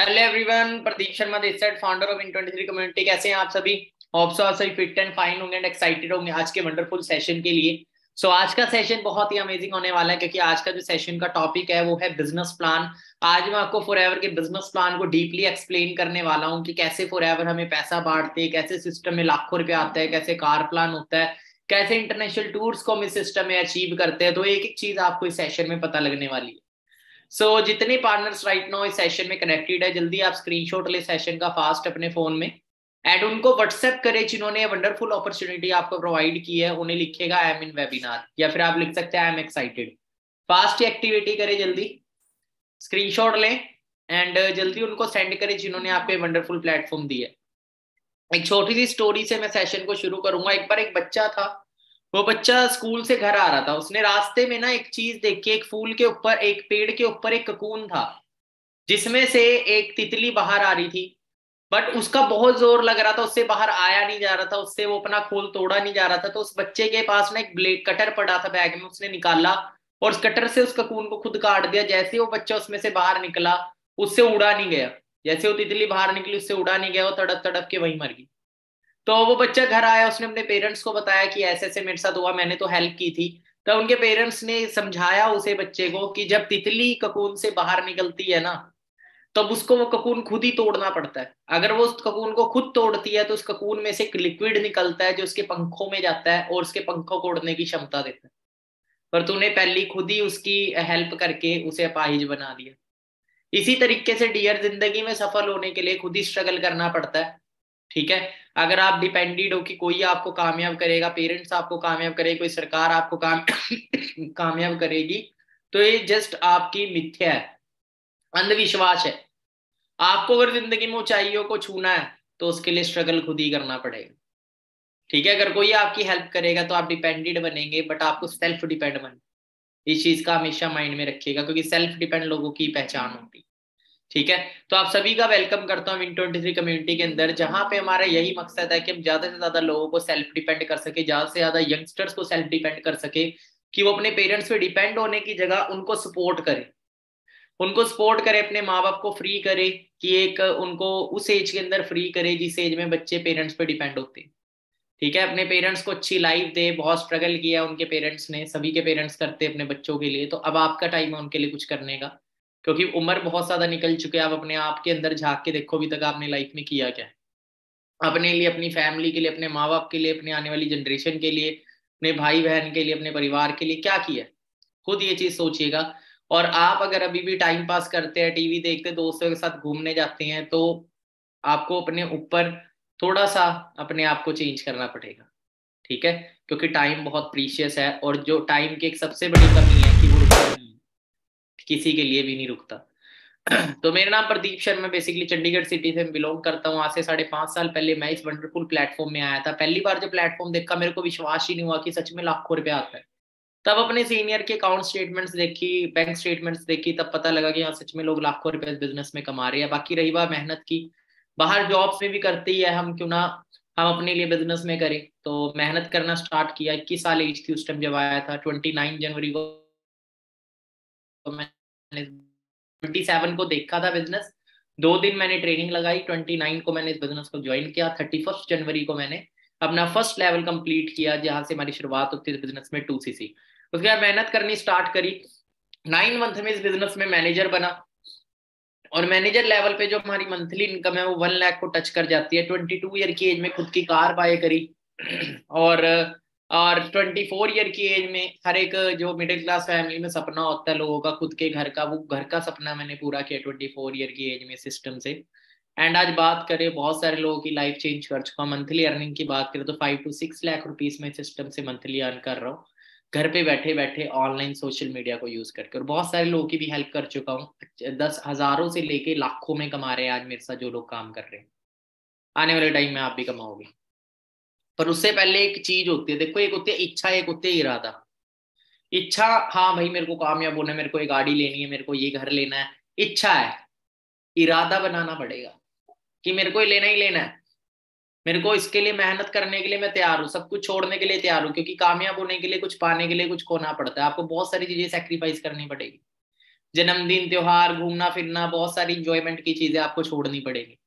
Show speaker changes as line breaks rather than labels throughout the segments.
Hello everyone, Pradeep Sharma this side, founder of इन23 community. कैसे हैं आप सभी? होप सो आप सभी फिट एंड फाइन होंगे एंड एक्साइटेड होंगे आज के वंडरफुल सेशन के लिए। आज का सेशन बहुत ही अमेजिंग होने वाला है क्योंकि आज का जो सेशन का टॉपिक है वो है बिजनेस प्लान। आज मैं आपको फॉरएवर के बिजनेस प्लान को डीपली एक्सप्लेन करने वाला हूँ कि कैसे फॉरएवर हमें पैसा बांटते हैं, कैसे सिस्टम में लाखों रुपए आता है, कैसे कार प्लान होता है, कैसे इंटरनेशनल टूर्स को हम इस सिस्टम में अचीव करते हैं। तो एक एक चीज आपको इस सेशन में पता लगने वाली है। जितने पार्टनर्स राइट नाउ इस सेशन में कनेक्टेड है, जल्दी आप स्क्रीनशॉट ले सेशन का फास्ट अपने फोन में एंड उनको व्हाट्सएप करें जिन्होंने वंडरफुल अपॉर्चुनिटी आपको प्रोवाइड की है। उन्हें लिखेगा आई एम इन वेबिनार या फिर आप लिख सकते हैं I am excited. Fast activity करें, जल्दी स्क्रीनशॉट लें एंड जल्दी उनको सेंड करें जिन्होंने आपको वंडरफुल प्लेटफॉर्म दिया है। एक छोटी सी स्टोरी से मैं सेशन को शुरू करूंगा। एक बार एक बच्चा था, वो बच्चा स्कूल से घर आ रहा था। उसने रास्ते में ना एक चीज देखी, एक फूल के ऊपर, एक पेड़ के ऊपर एक ककून था जिसमें से एक तितली बाहर आ रही थी। बट उसका बहुत जोर लग रहा था, उससे बाहर आया नहीं जा रहा था, उससे वो अपना खोल तोड़ा नहीं जा रहा था। तो उस बच्चे के पास ना एक ब्लेड कटर पड़ा था बैग में, उसने निकाला और उस कटर से उस ककून को खुद काट दिया। जैसे वो बच्चा उसमें से बाहर निकला, उससे उड़ा नहीं गया। जैसे वो तितली बाहर निकली, उससे उड़ा नहीं गया, वो तड़प तड़प के वहीं मर गई। तो वो बच्चा घर आया, उसने अपने पेरेंट्स को बताया कि ऐसे ऐसे मेरे साथ हुआ, मैंने तो हेल्प की थी। तो उनके पेरेंट्स ने समझाया उसे, बच्चे को, कि जब तितली ककून से बाहर निकलती है ना, तब उसको वो ककून खुद ही तोड़ना पड़ता है। अगर वो उस ककून को खुद तोड़ती है तो उस ककून में से एक लिक्विड निकलता है जो उसके पंखों में जाता है और उसके पंखों को उड़ने की क्षमता देता है। पर तूने पहली खुद ही उसकी हेल्प करके उसे अपाहिज बना दिया। इसी तरीके से डियर, जिंदगी में सफल होने के लिए खुद ही स्ट्रगल करना पड़ता है। ठीक है। अगर आप डिपेंडेड हो कि कोई आपको कामयाब करेगा, पेरेंट्स आपको कामयाब करेगी, कोई सरकार आपको कामयाब करेगी, तो ये जस्ट आपकी मिथ्या है, अंधविश्वास है। आपको अगर जिंदगी में ऊंचाइयों को छूना है तो उसके लिए स्ट्रगल खुद ही करना पड़ेगा। ठीक है। अगर कोई आपकी हेल्प करेगा तो आप डिपेंडेंट बनेंगे, बट आपको सेल्फ डिपेंड बने। इस चीज का हमेशा माइंड में रखिएगा क्योंकि सेल्फ डिपेंड लोगों की पहचान होती है। ठीक है। तो आप सभी का वेलकम करता हूँ Win23 कम्युनिटी के अंदर, जहां पे हमारा यही मकसद है कि हम ज्यादा से ज्यादा लोगों को सेल्फ डिपेंड कर सके, ज्यादा से ज्यादा यंगस्टर्स को सेल्फ डिपेंड कर सके, कि वो अपने पेरेंट्स पे डिपेंड होने की जगह उनको सपोर्ट करे। उनको सपोर्ट करे, अपने माँ बाप को फ्री करे, कि एक उनको उस एज के अंदर फ्री करे जिस एज में बच्चे पेरेंट्स पे डिपेंड होते हैं। ठीक है। अपने पेरेंट्स को अच्छी लाइफ दे। बहुत स्ट्रगल किया उनके पेरेंट्स ने, सभी के पेरेंट्स करते हैं अपने बच्चों के लिए, तो अब आपका टाइम है उनके लिए कुछ करने का। क्योंकि उम्र बहुत ज्यादा निकल चुकी है। आप अपने आप के अंदर झांक के देखो, अभी तक आपने लाइफ में किया क्या है? अपने लिए, अपनी फैमिली के लिए, अपने माँ बाप के लिए, अपने आने वाली जनरेशन के लिए, अपने भाई बहन के लिए, अपने परिवार के लिए क्या किया है? खुद ये चीज सोचिएगा। और आप अगर अभी भी टाइम पास करते हैं, टीवी देखते, दोस्तों के साथ घूमने जाते हैं, तो आपको अपने ऊपर थोड़ा सा अपने आप को चेंज करना पड़ेगा। ठीक है। क्योंकि टाइम बहुत प्रीशियस है और जो टाइम की एक सबसे बड़ी कमी है कि वो रुकता नहीं है, किसी के लिए भी नहीं रुकता। तो मेरा नाम प्रदीप शर्मा, बेसिकली चंडीगढ़ सिटी से बिलोंग करता हूँ। आज से 5.5 साल पहले मैं इस वंडरफुल प्लेटफॉर्म में आया था। पहली बार जब प्लेटफॉर्म देखा, मेरे को विश्वास ही नहीं हुआ कि सच में लाखों रुपया आता है। तब अपने सीनियर के अकाउंट स्टेटमेंट्स देखी, बैंक स्टेटमेंट्स देखी, तब पता लगा कि हाँ, सच में लोग लाखों रुपए इस बिजनेस में कमा रहे हैं। बाकी रही बात मेहनत की, बाहर जॉब्स में भी करते ही है हम, क्यों ना हम अपने लिए बिजनेस में करें। तो मेहनत करना स्टार्ट किया। 21 साल एज थी उस टाइम जब आया था। 29 जनवरी को मैंने 27 को देखा था बिजनेस। 2 दिन मैंने ट्रेनिंग लगाई, 29 को मैंने इस बिजनेस को ज्वाइन किया, 31 जनवरी को मैंने अपना फर्स्ट लेवल कंप्लीट किया, जहां से हमारी शुरुआत होती है बिजनेस में 2cc। उसके बाद मेहनत करनी स्टार्ट करी। 9 मंथ में इस बिजनेस में मैनेजर बना। और मैनेजर लेवल पे जो हमारी मंथली इनकम है वो 1 लाख को टच कर जाती है। 22 ईयर की एज में खुद की कार बाय करी। और 24 ईयर की एज में हर एक जो मिडिल क्लास फैमिली में सपना होता है लोगों का खुद के घर का, वो घर का सपना मैंने पूरा किया 24 ईयर की एज में सिस्टम से। एंड आज बात करें, बहुत सारे लोगों की लाइफ चेंज कर चुका। मंथली अर्निंग की बात करें तो 5 to 6 लाख रुपीज में सिस्टम से मंथली अर्न कर रहा हूँ, घर पे बैठे बैठे ऑनलाइन सोशल मीडिया को यूज करके। और बहुत सारे लोगों की भी हेल्प कर चुका हूँ। 10 हजारों से लेके लाखों में कमा रहे हैं आज मेरे साथ जो लोग काम कर रहे हैं। आने वाले टाइम में आप भी कमाओगे। पर उससे पहले एक चीज होती है, देखो, एक होती है इच्छा, एक होती है इरादा। इच्छा, हाँ भाई मेरे को कामयाब होना है, मेरे को ये गाड़ी लेनी है, मेरे को ये घर लेना है, इच्छा है। इरादा बनाना पड़ेगा कि मेरे को ये लेना ही लेना है। मेरे को इसके लिए मेहनत करने के लिए मैं तैयार हूँ, सब कुछ छोड़ने के लिए तैयार हूँ, क्योंकि कामयाब होने के लिए, कुछ पाने के लिए कुछ खोना पड़ता है। आपको बहुत सारी चीजें सेक्रीफाइस करनी पड़ेगी। जन्मदिन, त्योहार, घूमना फिरना, बहुत सारी इंजॉयमेंट की चीजें आपको छोड़नी पड़ेगी,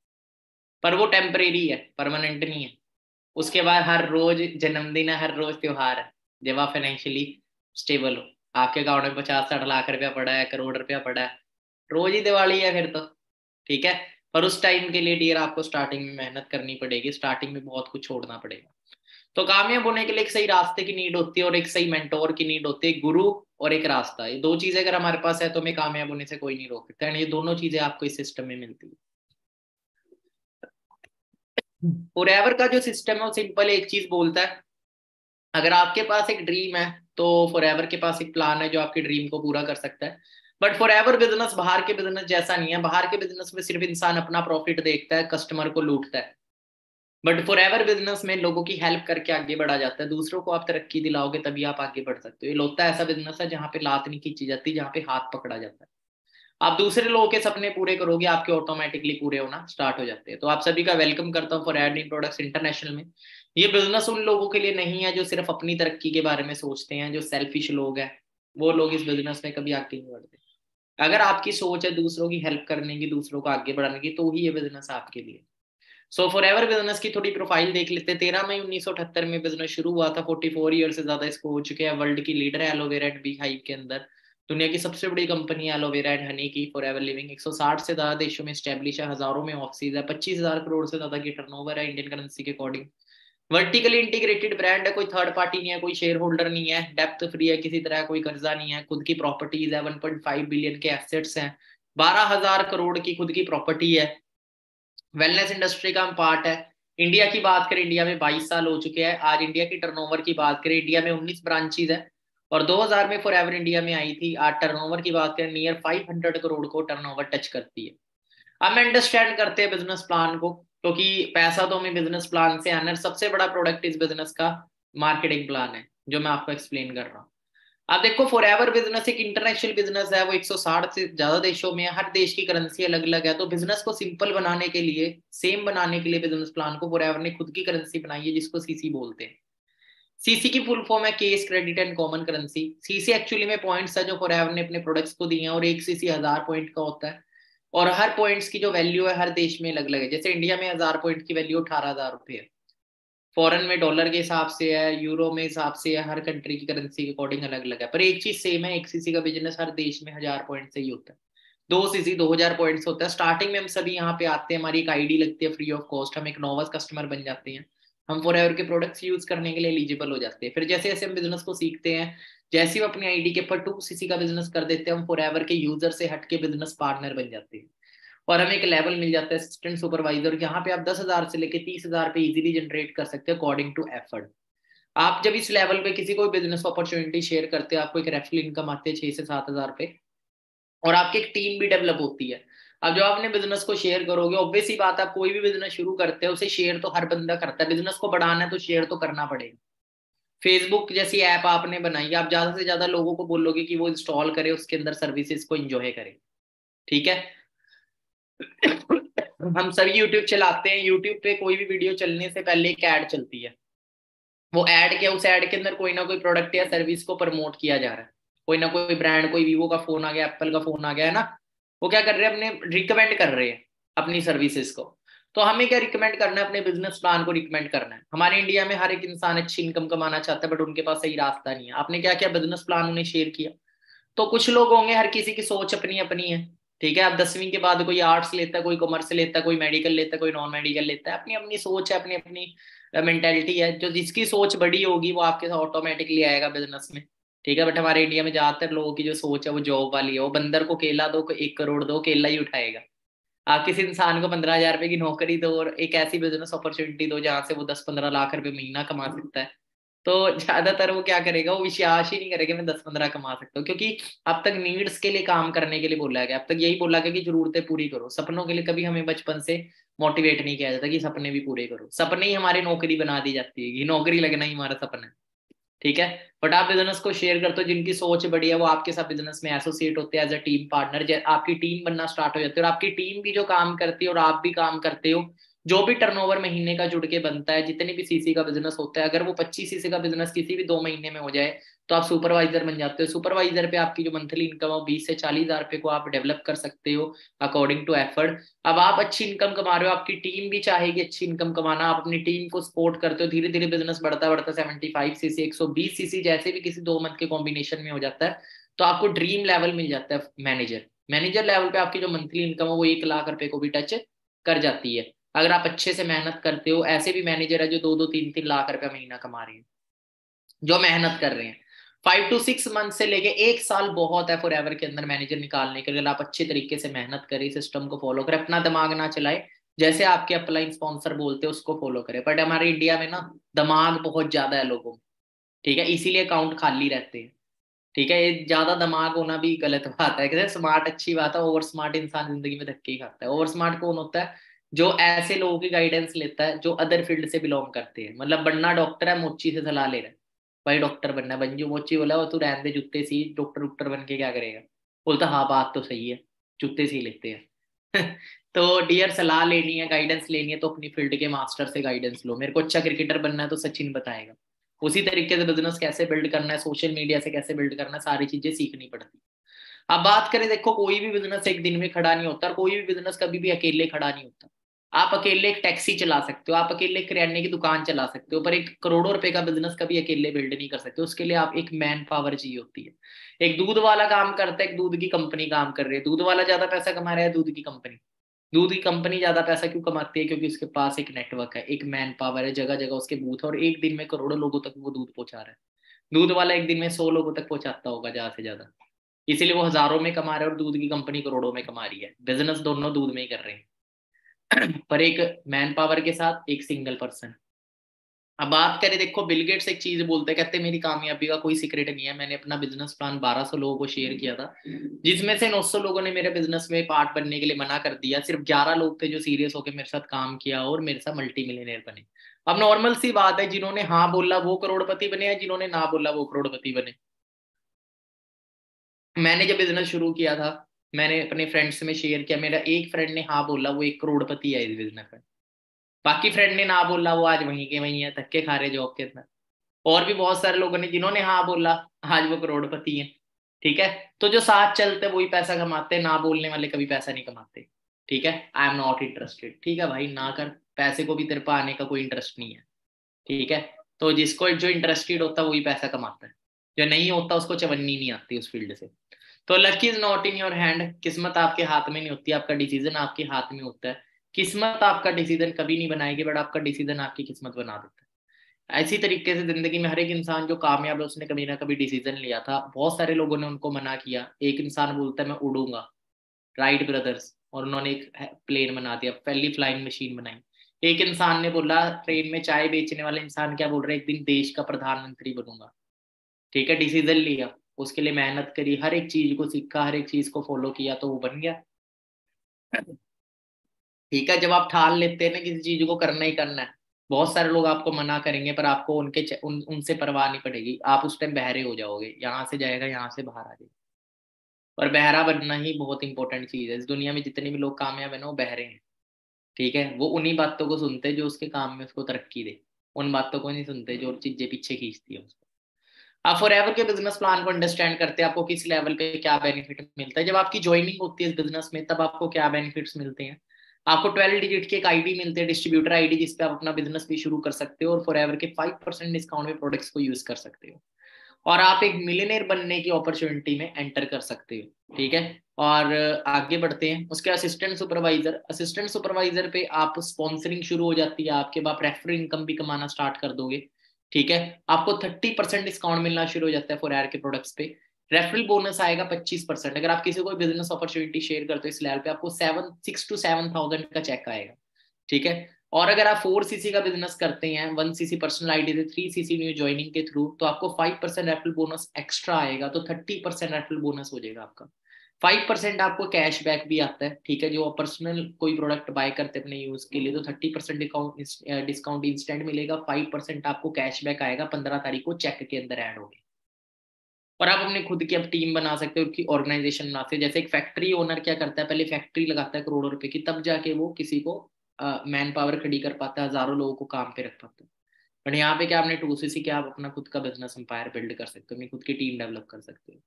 पर वो टेम्परेरी है, परमानेंट नहीं है। उसके बाद हर रोज जन्मदिन है, हर रोज त्योहार है। जब आप फाइनेंशियली स्टेबल हो, आपके अकाउंट में 50-60 लाख रुपया पड़ा है, करोड़ रुपया पड़ा है, रोज ही दिवाली है फिर तो। ठीक है, पर उस टाइम के लिए डियर आपको स्टार्टिंग में मेहनत करनी पड़ेगी, स्टार्टिंग में बहुत कुछ छोड़ना पड़ेगा। तो कामयाब होने के लिए एक सही रास्ते की नीड होती है और एक सही मेंटोर की नीड होती है, गुरु और एक रास्ता। ये दो चीजें अगर हमारे पास है तो हमें कामयाब होने से कोई नहीं रोक सकता, एंड ये दोनों चीजें आपको इस सिस्टम में मिलती है। फॉरएवर का जो सिस्टम है वो सिंपल एक चीज बोलता है, अगर आपके पास एक ड्रीम है तो फॉरएवर के पास एक प्लान है जो आपके ड्रीम को पूरा कर सकता है। बट फॉरएवर बिजनेस बाहर के बिजनेस जैसा नहीं है। बाहर के बिजनेस में सिर्फ इंसान अपना प्रॉफिट देखता है, कस्टमर को लूटता है। बट फॉरएवर बिजनेस में लोगों की हेल्प करके आगे बढ़ा जाता है, दूसरों को आप तरक्की दिलाओगे तभी आप आगे बढ़ सकते हो। ये लोता ऐसा बिजनेस है जहाँ पे लात नहीं खींची जाती, जहाँ पे हाथ पकड़ा जाता है। आप दूसरे लोगों के सपने पूरे करोगे, आपके ऑटोमेटिकली पूरे होना स्टार्ट हो जाते हैं। तो आप सभी का वेलकम करता हूँ फॉर एडिंग प्रोडक्ट्स इंटरनेशनल में। ये बिजनेस उन लोगों के लिए नहीं है जो सिर्फ अपनी तरक्की के बारे में सोचते हैं, जो सेल्फिश लोग हैं, वो लोग इस बिजनेस में कभी आगे नहीं बढ़ते। अगर आपकी सोच है दूसरों की हेल्प करने की, दूसरों को आगे बढ़ाने की, तो ही ये बिजनेस आपके लिए। सो फॉर एवर बिजनेस की थोड़ी प्रोफाइल देख लेते हैं। 13 मई 1978 में बिजनेस शुरू हुआ था। 44 ईयर से ज्यादा इसको हो चुके हैं। वर्ल्ड की लीडर है एलोवेरा एंड बी हाइव के अंदर। दुनिया की सबसे बड़ी कंपनी है एलोवेरा एंड हनी की, फॉर एवर लिविंग। 160 से ज्यादा देशों में स्टैब्लिश है, हजारों में ऑफिस है, 25,000 करोड़ से ज्यादा की टर्नओवर है इंडियन करेंसी के अकॉर्डिंग। वर्टिकली इंटीग्रेटेड ब्रांड है, कोई थर्ड पार्टी नहीं है, कोई शेयर होल्डर नहीं है, डेप्थ फ्री है, किसी तरह कोई कर्जा नहीं है, खुद की प्रॉपर्टीज है, 1.5 बिलियन के एसेट्स हैं, 12,000 करोड़ की खुद की प्रॉपर्टी है, वेलनेस इंडस्ट्री का हम पार्ट है। इंडिया की बात करें, इंडिया में 22 साल हो चुके हैं। आज इंडिया की टर्नओवर की बात करें, इंडिया में 19 ब्रांचेज है और 2000 में फॉर एवर इंडिया में आई थी। आज टर्नओवर की बात करें, नियर 500 करोड़ को टर्नओवर टच करती है। हम अंडरस्टैंड करते हैं बिजनेस प्लान को, क्योंकि पैसा तो हमें बिजनेस प्लान से आना है। सबसे बड़ा प्रोडक्ट इस बिजनेस का मार्केटिंग प्लान है, जो मैं आपको एक्सप्लेन कर रहा हूँ। आप देखो, फॉरएवर बिजनेस एक इंटरनेशनल बिजनेस है, वो 160 से ज्यादा देशों में है, हर देश की करेंसी अलग अलग है। तो बिजनेस को सिंपल बनाने के लिए, सेम बनाने के लिए बिजनेस प्लान को फॉरएवर ने खुद की करेंसी बनाई है, जिसको सीसी बोलते हैं। सीसी की फुल फॉर्म है case credit and common currency. CC actually में पॉइंट्स है जो फॉरएवर ने अपने प्रोडक्ट्स को दिए हैं, और एक सीसी 1000 पॉइंट का होता है। और हर पॉइंट्स की जो वैल्यू है हर देश में अलग अलग है। जैसे इंडिया में 1000 पॉइंट की वैल्यू 18,000 रुपये है, फॉरेन में डॉलर के हिसाब से है, यूरो में हिसाब से है, हर कंट्री की करेंसी के अकॉर्डिंग अलग अलग है। पर एक चीज सेम है, एक सीसी का बिजनेस हर देश में 1000 पॉइंट से ही होता है। 2 सीसी 2000 पॉइंट्स होता है। स्टार्टिंग में हम सभी यहाँ पे आते हैं, हमारी एक आईडी लगती है फ्री ऑफ कॉस्ट, हम एक नोवस कस्टमर बन जाते हैं, हम फॉर एवर के प्रोडक्ट्स यूज करने के लिए एलिजिबल हो जाते हैं। फिर जैसे जैसे हम बिजनेस को सीखते हैं, जैसे ही हम अपनी आईडी के ऊपर 2 सीसी का बिजनेस कर देते हैं, हम फॉर एवर के यूजर से हट के बिजनेस पार्टनर बन जाते हैं। और हमें एक लेवल मिल जाता है असिस्टेंट सुपरवाइजर, यहाँ पे आप 10,000 से लेके 30,000 पे इजीली जनरेट कर सकते हैं अकॉर्डिंग टू एफर्ट। आप जब इस लेवल पे किसी को बिजनेस अपॉर्चुनिटी शेयर करते हैं, आपको एक रेफरल इनकम आती है 6 से 7 हजार पे, और आपकी एक टीम भी डेवलप होती है। अब जो आपने बिजनेस को शेयर करोगे, ऑब्वियस ही बात है, आप कोई भी बिजनेस शुरू करते हैं उसे शेयर तो हर बंदा करता है। बिजनेस को बढ़ाना है तो शेयर तो करना पड़ेगा। फेसबुक जैसी ऐप आपने बनाई, आप ज्यादा से ज्यादा लोगों को बोलोगे कि वो इंस्टॉल करे, उसके अंदर सर्विसेज को एंजॉय करे। ठीक है, हम सभी यूट्यूब चलाते हैं, यूट्यूब पे कोई भी वीडियो चलने से पहले एक ऐड चलती है। वो ऐड क्या, उस ऐड के अंदर कोई ना कोई प्रोडक्ट या सर्विस को प्रमोट किया जा रहा है। कोई ना कोई ब्रांड, कोई वीवो का फोन आ गया, एप्पल का फोन आ गया है ना, वो क्या कर रहे हैं, अपने रिकमेंड कर रहे हैं अपनी सर्विसेज को। तो हमें क्या रिकमेंड करना है, अपने बिजनेस प्लान को रिकमेंड करना है। हमारे इंडिया में हर एक इंसान अच्छी इनकम कमाना चाहता है, बट उनके पास सही रास्ता नहीं है। आपने क्या किया, बिजनेस प्लान उन्हें शेयर किया। तो कुछ लोग होंगे, हर किसी की सोच अपनी अपनी है। ठीक है, अब 10वीं के बाद कोई आर्ट्स लेता है, कोई कॉमर्स लेता है, कोई मेडिकल लेता है, कोई नॉन मेडिकल लेता है। अपनी अपनी सोच है, अपनी अपनी मेंटेलिटी है। जो जिसकी सोच बड़ी होगी वो आपके साथ ऑटोमेटिकली आएगा बिजनेस में। ठीक है, बट हमारे इंडिया में ज्यादातर लोगों की जो सोच है वो जॉब वाली है। वो बंदर को केला दो, 1 करोड़ दो, केला ही उठाएगा। आप किसी इंसान को 15,000 रुपए की नौकरी दो और एक ऐसी बिजनेस अपॉर्चुनिटी दो जहां से वो 10-15 लाख रुपए महीना कमा सकता है, तो ज्यादातर वो क्या करेगा, वो विश्वास ही नहीं करेगा मैं 10-15 कमा सकता हूँ। क्योंकि अब तक नीड्स के लिए काम करने के लिए बोला गया, अब तक यही बोला गया कि जरूरतें पूरी करो। सपनों के लिए कभी हमें बचपन से मोटिवेट नहीं किया जाता कि सपने भी पूरे करो। सपने ही हमारी नौकरी बना दी जाती है कि नौकरी लगना ही हमारा सपना है। ठीक है, बट आप बिजनेस को शेयर करते हो, जिनकी सोच बड़ी है वो आपके साथ बिजनेस में एसोसिएट होते हैं एज अ टीम पार्टनर। आपकी टीम बनना स्टार्ट हो जाती है, और आपकी टीम भी जो काम करती है और आप भी काम करते हो, जो भी टर्नओवर महीने का जुड़ के बनता है, जितने भी सीसी का बिजनेस होता है, अगर वो 25 सीसी का बिजनेस किसी भी 2 महीने में हो जाए तो आप सुपरवाइजर बन जाते हो। सुपरवाइजर पे आपकी जो मंथली इनकम है वो 20 से 40 हज़ार रुपए को आप डेवलप कर सकते हो अकॉर्डिंग टू एफर्ट। अब आप अच्छी इनकम कमा रहे हो, आपकी टीम भी चाहेगी अच्छी इनकम कमाना, आप अपनी टीम को सपोर्ट करते हो, धीरे धीरे बिजनेस बढ़ता बढ़ता 75 सीसी 120 सीसी जैसे भी किसी 2 मंथ के कॉम्बिनेशन में हो जाता है, तो आपको ड्रीम लेवल मिल जाता है मैनेजर। मैनेजर लेवल पे आपकी जो मंथली इनकम है वो 1 लाख रुपए को भी टच कर जाती है अगर आप अच्छे से मेहनत करते हो। ऐसे भी मैनेजर है जो 2-2 3-3 लाख रुपया महीना कमा रहे हैं, जो मेहनत कर रहे हैं। 5 to 6 मंथ से लेके 1 साल बहुत है फॉर एवर के अंदर मैनेजर निकालने के लिए, अगर आप अच्छे तरीके से मेहनत करें, सिस्टम को फॉलो करें, अपना दिमाग ना चलाए, जैसे आपके अपलाइन स्पॉन्सर बोलते हैं उसको फॉलो करें। बट हमारे इंडिया में ना दिमाग बहुत ज्यादा है लोगों में, ठीक है, इसीलिए अकाउंट खाली रहते हैं। ठीक है, ये ज्यादा दिमाग होना भी गलत बात है, कहते स्मार्ट अच्छी बात है, ओवर स्मार्ट इंसान जिंदगी में धक्के ही खाता है। ओवर स्मार्ट कौन होता है? जो ऐसे लोगों की गाइडेंस लेता है जो अदर फील्ड से बिलोंग करते हैं, मतलब बनना डॉक्टर है, मोची से सलाह ले रहा है, भाई डॉक्टर बनना है, बंजू मोची बोला वो तू रहने दे जूते सी, डॉक्टर डॉक्टर बन के क्या करेगा? बोलता हाँ बात तो सही है, जूते सी लेते हैं। तो डियर, सलाह लेनी है, गाइडेंस लेनी है तो अपनी फील्ड के मास्टर से गाइडेंस लो। मेरे को अच्छा क्रिकेटर बनना है तो सचिन बताएगा, उसी तरीके से बिजनेस कैसे बिल्ड करना है, सोशल मीडिया से कैसे बिल्ड करना है, सारी चीजें सीखनी पड़ती। अब बात करें, देखो कोई भी बिजनेस एक दिन में खड़ा नहीं होता और कोई भी बिजनेस कभी भी अकेले खड़ा नहीं होता। आप अकेले एक टैक्सी चला सकते हो, आप अकेले एक किराने की दुकान चला सकते हो, पर एक करोड़ों रुपए का बिजनेस कभी अकेले बिल्ड नहीं कर सकते। उसके लिए आप एक मैन पावर चाहिए होती है। एक दूध वाला काम करता है, एक दूध की कंपनी काम कर रही है, दूध वाला ज्यादा पैसा कमा रहा है, दूध की कंपनी। दूध की कंपनी ज्यादा पैसा क्यों कमाती है? क्योंकि उसके पास एक नेटवर्क है, एक मैन पावर है, जगह जगह उसके बूथ है, और एक दिन में करोड़ों लोगों तक वो दूध पहुंचा रहा है। दूध वाला एक दिन में 100 लोगों तक पहुंचाता होगा ज्यादा से ज्यादा, इसीलिए वो हजारों में कमा रहा है और दूध की कंपनी करोड़ों में कमा रही है। बिजनेस दोनों दूध में ही कर रहे हैं। पर एक मैन पावर के साथ एक सिंगल पर्सन। अब बात करें, देखो बिल गेट्स एक चीज बोलते हैं, कहते हैं मेरी कामयाबी का कोई सीक्रेट नहीं है, मैंने अपना बिजनेस प्लान 1200 लोगों को शेयर किया था, जिसमें से 900 लोगों ने मेरे बिजनेस में पार्ट बनने के लिए मना कर दिया, सिर्फ 11 लोग थे जो सीरियस होकर मेरे साथ काम किया और मेरे साथ मल्टी मिलियनेयर बने। अब नॉर्मल सी बात है, जिन्होंने हाँ बोला वो करोड़पति बने, या जिन्होंने ना बोला वो करोड़पति बने। मैंने जब बिजनेस शुरू किया था, मैंने अपने फ्रेंड्स में शेयर किया, मेरा एक फ्रेंड ने हाँ बोला, वो 1 करोड़पति है इस बिजनेस में। बाकी फ्रेंड ने ना बोला, वो आज वहीं के वहीं है, धक्के खा रहे जॉब के अंदर। और भी बहुत सारे लोगों ने जिन्होंने हाँ बोला, आज वो करोड़पति हैं। ठीक है, तो जो साथ चलते वही पैसा कमाते हैं, ना बोलने वाले कभी पैसा नहीं कमाते। ठीक है, आई एम नॉट इंटरेस्टेड, ठीक है भाई ना कर, पैसे को भी तेरे पर आने का कोई इंटरेस्ट नहीं है। ठीक है, तो जिसको जो इंटरेस्टेड होता है वही पैसा कमाता है, जो नहीं होता उसको चवन्नी नहीं आती उस फील्ड से। तो luck is not in your hand, किस्मत आपके हाथ में नहीं होती, आपका डिसीजन आपके हाथ में होता है। किस्मत आपका डिसीजन कभी नहीं बनाएगी, बट आपका डिसीजन आपकी किस्मत बना देता है। ऐसी तरीके से जिंदगी में हर एक इंसान जो कामयाब है उसने कभी ना कभी डिसीजन लिया था, बहुत सारे लोगों ने उनको मना किया। एक इंसान बोलता है मैं उड़ूंगा, राइट ब्रदर्स, और उन्होंने एक प्लेन बना दिया, पहली फ्लाइंग मशीन बनाई। एक इंसान ने बोला, ट्रेन में चाय बेचने वाले इंसान क्या बोल रहे हैं, एक दिन देश का प्रधानमंत्री बनूंगा। ठीक है, डिसीजन लिया, उसके लिए मेहनत करी, हर एक चीज को सीखा, हर एक चीज को फॉलो किया, तो वो बन गया। ठीक है, जब आप ठान लेते हैं ना किसी चीज को करना ही करना है, बहुत सारे लोग आपको मना करेंगे पर आपको उनसे परवाह नहीं पड़ेगी, आप उस टाइम बहरे हो जाओगे, यहाँ से जाएगा यहाँ से बाहर आ जाएगा। और बहरा बनना ही बहुत इंपॉर्टेंट चीज है, इस दुनिया में जितने भी लोग कामयाब है ना वो बहरे हैं। ठीक है, वो उन्हीं बातों को सुनते हैं जो उसके काम में उसको तरक्की दे, उन बातों को नहीं सुनते जो चीजें पीछे खींचती है उसको। आप फॉर एवर के बिजनेस प्लान को अंडरस्टैंड करते हैं, आपको किस लेवल पे क्या बेनिफिट मिलता है, जब आपकी ज्वाइनिंग होती है इस बिजनेस में तब आपको क्या बेनिफिट्स मिलते हैं। आपको 12 डिजिट की एक आईडी मिलती है, डिस्ट्रीब्यूटर आईडी, जिसपे आप अपना बिजनेस भी शुरू कर सकते हो और फॉर एवर के 5% डिस्काउंट में प्रोडक्ट्स को यूज कर सकते हो, और आप एक मिलियनेयर बनने की अपॉर्चुनिटी में एंटर कर सकते हो। ठीक है, और आगे बढ़ते हैं, उसके असिस्टेंट सुपरवाइजर पे आप स्पॉन्सरिंग शुरू हो जाती है आपके, आप रेफर इनकम भी कमाना स्टार्ट कर दोगे। ठीक है, आपको 30% डिस्काउंट मिलना शुरू हो जाता है फॉर एयर के प्रोडक्ट्स पे। रेफरल बोनस आएगा 25%, अगर आप किसी को बिजनेस अपॉर्चुनिटी शेयर करते हो इस लेवल पे, आपको 6 to 7 thousand का चेक आएगा। ठीक है, और अगर आप 4 सीसी का बिजनेस करते हैं, 1 सीसी पर्सनल आईडी से 3 सीसी न्यू ज्वाइनिंग के थ्रू, तो आपको 5% रेफरल बोनस एक्स्ट्रा आएगा, तो 30% रेफरल बोनस हो जाएगा आपका। 5% आपको कैशबैक भी आता है। ठीक है, जो पर्सनल कोई प्रोडक्ट बाय करते हैं अपने यूज के लिए, तो 30% डिस्काउंट इंस्टेंट मिलेगा, 5% आपको कैशबैक आएगा 15 तारीख को चेक के अंदर ऐड होगी। और आप अपने खुद की अब टीम बना सकते हो, उसकी ऑर्गेनाइजेशन बनाते हैं, जैसे एक फैक्ट्री ओनर क्या करता है, पहले फैक्ट्री लगाता है करोड़ों रुपए की, तब जाके वो किसी को मैन पावर खड़ी कर पाता है, हजारों लोगों को काम पे रख पाता है। बट यहाँ पे क्या, आपने 2cc क्या आप अपना खुद का बिजनेस एम्पायर बिल्ड कर सकते हो, अपनी खुद की टीम डेवलप कर सकते हो।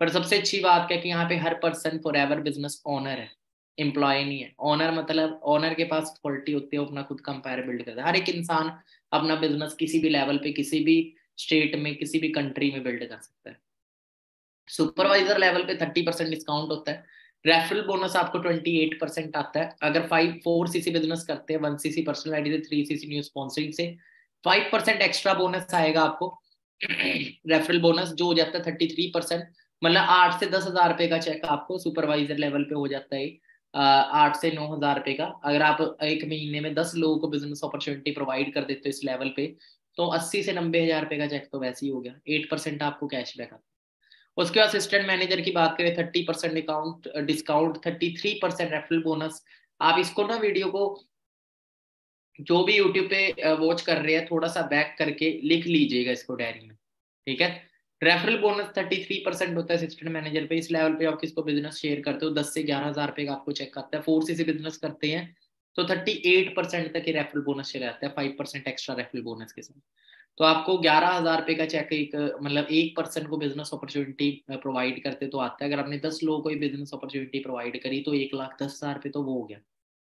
पर सबसे अच्छी बात क्या कि यहाँ पे हर person forever business owner है, एम्प्लॉय नहीं है। ओनर मतलब ओनर के पास अथॉरिटी होती है, अपना खुद का एम्पायर बिल्ड करता है। हर एक इंसान अपना बिजनेस किसी भी लेवल पे, किसी भी स्टेट में, किसी भी कंट्री में बिल्ड कर सकता है। सुपरवाइजर लेवल पे 30% डिस्काउंट होता है। रेफरल बोनस आपको 28% आता है। अगर 4cc बिजनेस करते हैं, 1cc पर्सनल आईडी से, 3cc न्यू स्पॉन्सरिंग से 5% एक्स्ट्रा बोनस आएगा आपको। रेफरल बोनस जो हो जाता है 33%, मतलब 8 से 10 हजार रुपए का चेक आपको सुपरवाइजर लेवल पे हो जाता है। 8 से 9 हजार रुपए का। अगर आप एक महीने में 10 लोगों को बिजनेस अपॉर्चुनिटी प्रोवाइड कर देते हो इस लेवल पे, तो 80 से 90 हजार रुपए का चेक तो वैसे ही हो गया। 8% आपको कैशबैक आता है। उसके बाद असिस्टेंट मैनेजर की बात करें, 30% डिस्काउंट, 33% रेफरल बोनस। आप इसको ना वीडियो को जो भी यूट्यूब पे वॉच कर रहे हैं, थोड़ा सा बैक करके लिख लीजिएगा इसको डायरी में, ठीक है। रेफरल बोनस 33% होता है असिस्टेंट मैनेजर पे। इस लेवल पे आप किसको बिजनेस शेयर करते हो, 10 से 11 हजार रुपए का आपको चेक आता है। 4cc बिजनेस करते हैं तो 38% तक ये रेफरल बोनस चले जाता है, 5% एक्स्ट्रा रेफरल बोनस के साथ। तो आपको 11 हजार रुपए का चेक एक, मतलब एक पर्सन को बिजनेस अपॉर्चुनिटी प्रोवाइड करते तो आता है। अगर आपने 10 लोगों को बिजनेस अपॉर्चुनिटी प्रोवाइड करी तो 1,10,000 रुपए तो वो हो गया।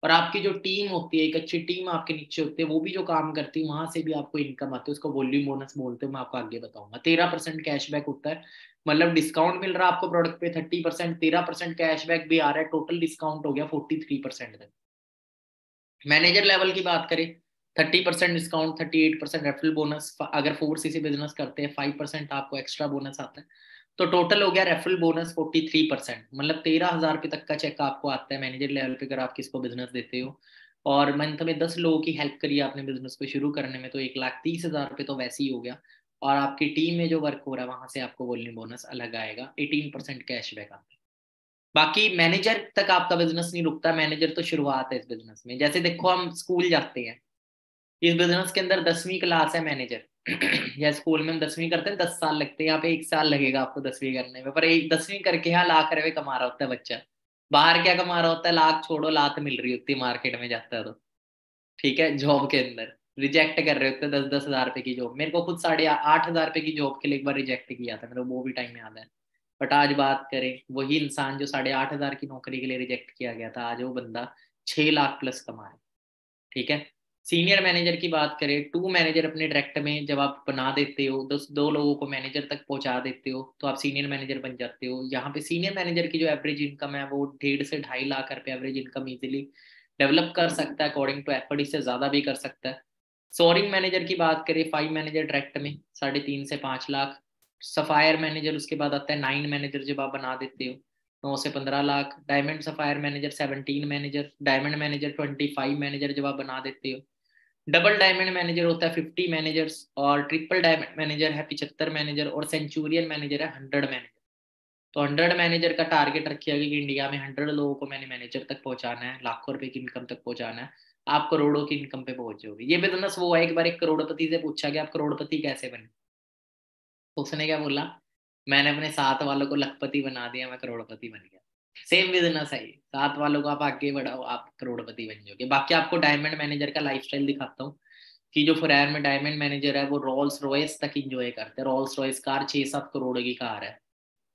और आपकी जो टीम होती है, एक अच्छी टीम आपके नीचे होती है, वो भी जो काम करती है, वहां से भी आपको इनकम आती है, उसको वॉल्यूम बोनस बोलते हैं, मैं आपको आगे बताऊंगा। 13% कैशबैक होता है, मतलब डिस्काउंट मिल रहा है आपको प्रोडक्ट पे 30%, 13% कैशबैक भी आ रहा है, टोटल डिस्काउंट हो गया 43% तक। मैनेजर लेवल की बात करें, 30% डिस्काउंट, 38% रेफरल बोनस। अगर 4cc बिजनेस करते हैं 5% आपको एक्स्ट्रा बोनस आता है। तो टोटल हो गया रेफरल बोनस 43%, मतलब 13 हजार रुपए तक का चेक आपको आता है मैनेजर लेवल पे, अगर आप किसको बिजनेस देते हो। और मंथ में 10 लोगों की हेल्प करी आपने बिजनेस को शुरू करने में, तो 1,30,000 रुपए तो वैसे ही हो गया। और आपकी टीम में जो वर्क हो रहा है वहां से आपको वॉल्यूम बोनस अलग आएगा, 18% कैशबैक आता है। बाकी मैनेजर तक आपका बिजनेस नहीं रुकता, मैनेजर तो शुरुआत है इस बिजनेस में। जैसे देखो, हम स्कूल जाते हैं, इस बिजनेस के अंदर 10वीं क्लास है मैनेजर। या स्कूल में हम 10वीं करते हैं, 10 साल लगते हैं, यहाँ पे 1 साल लगेगा आपको 10वीं करने में। पर एक 10वीं करके यहाँ लाख रुपए कमा रहा होता है बच्चा। बाहर क्या कमा रहा होता है, लाख छोड़ो, लात मिल रही होती है मार्केट में जाता है तो, ठीक है। जॉब के अंदर रिजेक्ट कर रहे होते हैं 10-10 हजार रुपए की जॉब। मेरे को खुद 8,500 रुपए की जॉब के लिए एक बार रिजेक्ट किया था, मेरे को वो भी टाइम याद है। बट आज बात करें, वही इंसान जो 8,500 की नौकरी के लिए रिजेक्ट किया गया था, आज वो बंदा 6 लाख प्लस कमा है, ठीक है। सीनियर मैनेजर की बात करें, 2 मैनेजर अपने डायरेक्ट में जब आप बना देते हो, 2 लोगों को मैनेजर तक पहुंचा देते हो, तो आप सीनियर मैनेजर बन जाते हो। यहाँ पे सीनियर मैनेजर की जो एवरेज इनकम है वो 1.5 से 2.5 लाख रुपए एवरेज इनकम इजिली डेवलप कर सकता है, अकॉर्डिंग टू एफर्ट इससे ज्यादा भी कर सकता है। सोरिंग मैनेजर की बात करें, 5 मैनेजर डायरेक्ट में 3.5 से 5 लाख। सफायर मैनेजर उसके बाद आता है, 9 मैनेजर जब आप बना देते हो 9 से 15 lakh. Diamond sapphire manager 17 manager, diamond manager 25 manager जब आप बना देते हो। डबल डायमंड मैनेजर होता है 50 मैनेजर्स, और ट्रिपल डायमंड मैनेजर है 75 मैनेजर, और सेंचुरियन मैनेजर है 100 मैनेजर। तो 100 मैनेजर का टारगेट रखिएगा कि इंडिया में 100 लोगों को मैंने मैनेजर तक पहुंचाना है, लाखों रुपए की इनकम तक पहुंचाना है। आप करोड़ों की इनकम पे पहुंच जाओगे। ये बिजनेस वो है, एक बार एक करोड़पति से पूछा कि आप करोड़पति कैसे बने, तो उसने क्या बोला, मैंने अपने साथ वालों को लखपति बना दिया, मैं करोड़पति बन गया। सेम बिजनेस है ये, साथ वालों को आप आगे बढ़ाओ, आप करोड़पति बन जाओगे। बाकी आपको डायमंड मैनेजर का लाइफस्टाइल दिखाता हूँ कि जो फॉरएवर में डायमंड मैनेजर है वो रोल्स रॉयस तक इंजॉय करते हैं। रोल्स रॉयस कार 6-7 करोड़ की कार है,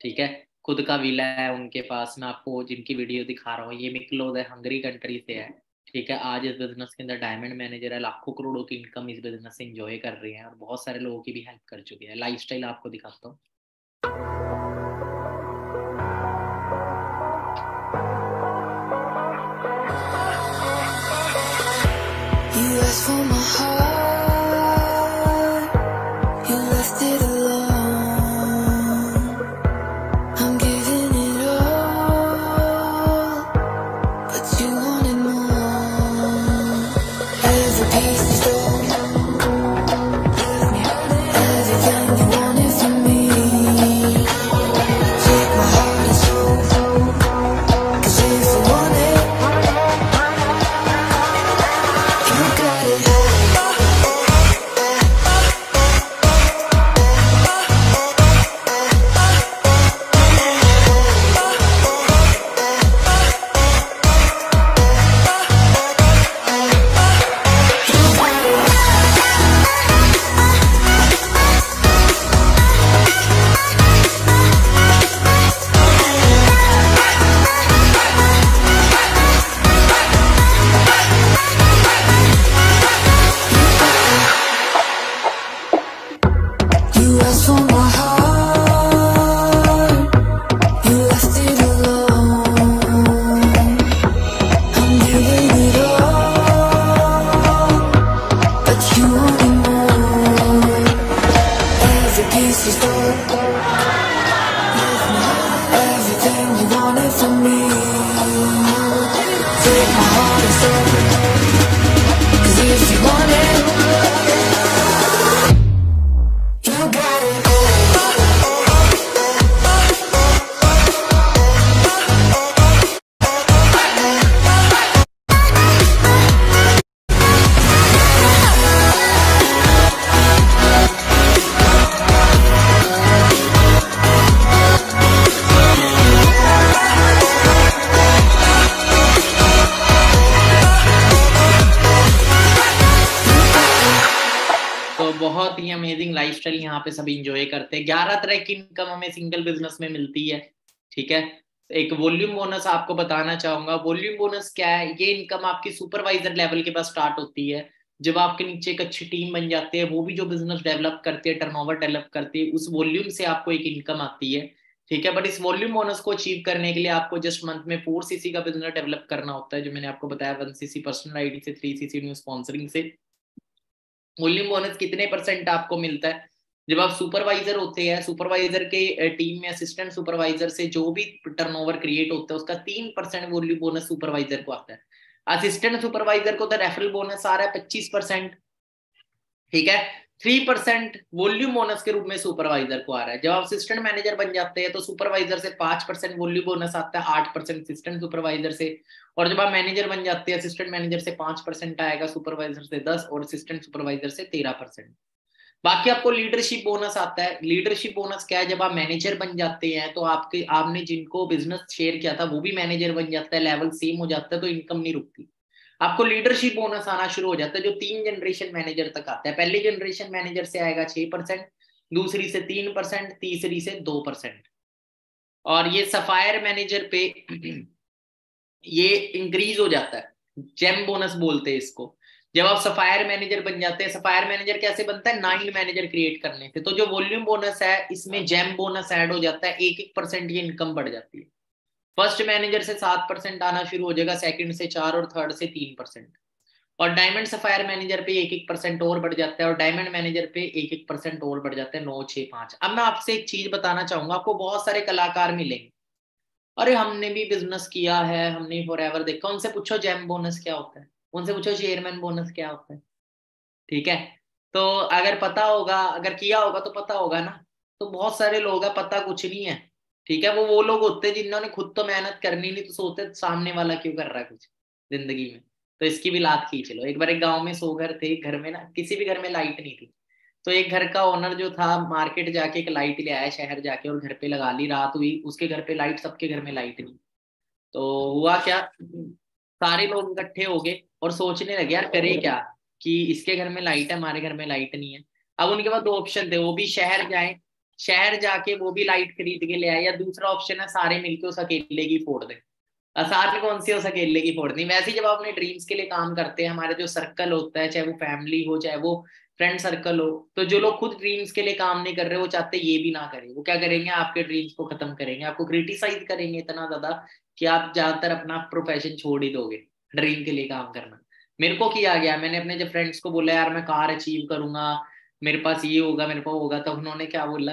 ठीक है। खुद का विला है उनके पास। मैं आपको जिनकी वीडियो दिखा रहा हूँ, ये मिकलोद है, हंगरी कंट्री से है, ठीक है। आज इस बिजनेस के अंदर डायमंड मैनेजर है, लाखों करोड़ों की इनकम इस बिजनेस से एंजॉय कर रही है, और बहुत सारे लोगों की भी हेल्प कर चुके हैं। लाइफस्टाइल आपको दिखाता हूँ। You asked for my heart, you left it alone. I'm giving it all, but you wanted more. Every piece is gone, everything you wanted from me. Take my heart and soul, 'cause if you want it, you got it. बहुत ही amazing lifestyle यहाँ पे सभी enjoy करते हैं। 11 तरह की income हमें single business में मिलती है, ठीक है। एक वॉल्यूम बोनस आपको बताना चाहूंगा। वॉल्यूम बोनस क्या है? ये इनकम आपकी सुपरवाइजर लेवल के पास स्टार्ट होती है। जब आपके नीचे एक अच्छी टीम बन जाती है, वो भी जो बिजनेस डेवलप करती है, टर्नओवर डेवलप करती है, उस वॉल्यूम से आपको एक इनकम आती है, ठीक है। बट इस वॉल्यूम बोनस को अचीव करने के लिए आपको जस्ट मंथ में 4cc का बिजनेस डेवलप करना होता है, जो मैंने आपको बताया, 1cc पर्सनल आईडी से, 3cc न्यू स्पॉन्सरिंग से। वॉल्यूम बोनस कितने परसेंट आपको मिलता है? जब आप सुपरवाइजर होते हैं, सुपरवाइजर के टीम में असिस्टेंट सुपरवाइजर से जो भी टर्नओवर क्रिएट होता है, उसका 3% वॉल्यूम बोनस सुपरवाइजर को आता है। असिस्टेंट सुपरवाइजर को तो रेफरल बोनस आ रहा है 25%, ठीक है। 3% वॉल्यूम बोनस के रूप में सुपरवाइजर को आ रहा है। जब आप असिस्टेंट मैनेजर बन जाते हैं तो सुपरवाइजर से 5% वॉल्यूम बोनस आता है, 8% असिस्टेंट सुपरवाइजर से। और जब आप मैनेजर बन जाते हैं, असिस्टेंट मैनेजर से 5% आएगा, सुपरवाइजर से 10 और असिस्टेंट सुपरवाइजर से 13%। बाकी आपको लीडरशिप बोनस आता है। लीडरशिप बोनस क्या है? जब आप मैनेजर बन जाते हैं तो आपने जिनको बिजनेस शेयर किया था वो भी मैनेजर बन जाता है, लेवल सेम हो जाता है, तो इनकम नहीं रुकती। आपको लीडरशिप बोनस आना शुरू हो जाता है जो 3 जनरेशन मैनेजर तक आता है। पहली जनरेशन मैनेजर से आएगा 6%, दूसरी से 3%, तीसरी से 2%। और ये सफायर मैनेजर पे ये इंक्रीज हो जाता है, जेम बोनस बोलते हैं इसको। जब आप सफायर मैनेजर बन जाते हैं, सफायर मैनेजर कैसे बनता है? 9 मैनेजर क्रिएट करने से। तो जो वॉल्यूम बोनस है इसमें जेम बोनस ऐड हो जाता है, 1-1% ये इनकम बढ़ जाती है। फर्स्ट मैनेजर से 7% आना शुरू हो जाएगा, सेकंड से 4 और थर्ड से 3%। और डायमंड सफायर मैनेजर पे 1-1% और बढ़ जाता है, और डायमंड मैनेजर पे 1-1% और बढ़ जाता है, 9, 6, 5। अब मैं आपसे एक चीज बताना चाहूंगा, आपको बहुत सारे कलाकार मिलेंगे, अरे हमने भी बिजनेस किया है, हमने फॉरएवर देखा। उनसे पूछो जेम बोनस क्या होता है, उनसे पूछो चेयरमैन बोनस क्या होता है, ठीक है। तो अगर पता होगा, अगर किया होगा तो पता होगा ना। तो बहुत सारे लोग हैं पता कुछ नहीं है, ठीक है। वो लोग होते हैं जिन्होंने खुद तो मेहनत करनी नहीं, तो सोचते सामने वाला क्यों कर रहा है कुछ जिंदगी में। तो इसकी भी लात खींच लो। एक बार एक गांव में 100 घर थे, घर में ना किसी भी घर में लाइट नहीं थी। तो एक घर का ओनर जो था, मार्केट जाके एक लाइट ले आया शहर जाके, और घर पे लगा ली। रात हुई, उसके घर पे लाइट, सबके घर में लाइट नहीं। तो हुआ क्या, सारे लोग इकट्ठे हो गए और सोचने लगे यार करें क्या, कि इसके घर में लाइट है, हमारे घर में लाइट नहीं है। अब उनके पास 2 ऑप्शन थे, वो भी शहर जाए, शहर जाके वो भी लाइट खरीद के ले आए, या दूसरा ऑप्शन है सारे मिलके उस अकेले की फोड़ दे। आसान कौन सी, उस अकेले की फोड़नी। वैसे ही जब आप अपने ड्रीम्स के लिए काम करते हैं, हमारे जो सर्कल होता है, चाहे वो फैमिली हो चाहे वो फ्रेंड सर्कल हो, तो जो लोग खुद ड्रीम्स के लिए काम नहीं कर रहे, वो चाहते ये भी ना करें, वो क्या करेंगे, आपके ड्रीम्स को खत्म करेंगे, आपको क्रिटिसाइज करेंगे इतना ज्यादा कि आप ज्यादातर अपना प्रोफेशन छोड़ ही दोगे ड्रीम के लिए काम करना। मेरे को किया गया, मैंने अपने जब फ्रेंड्स को बोला यार मैं कार अचीव करूंगा, मेरे पास ये होगा, मेरे पास होगा, तो उन्होंने क्या बोला,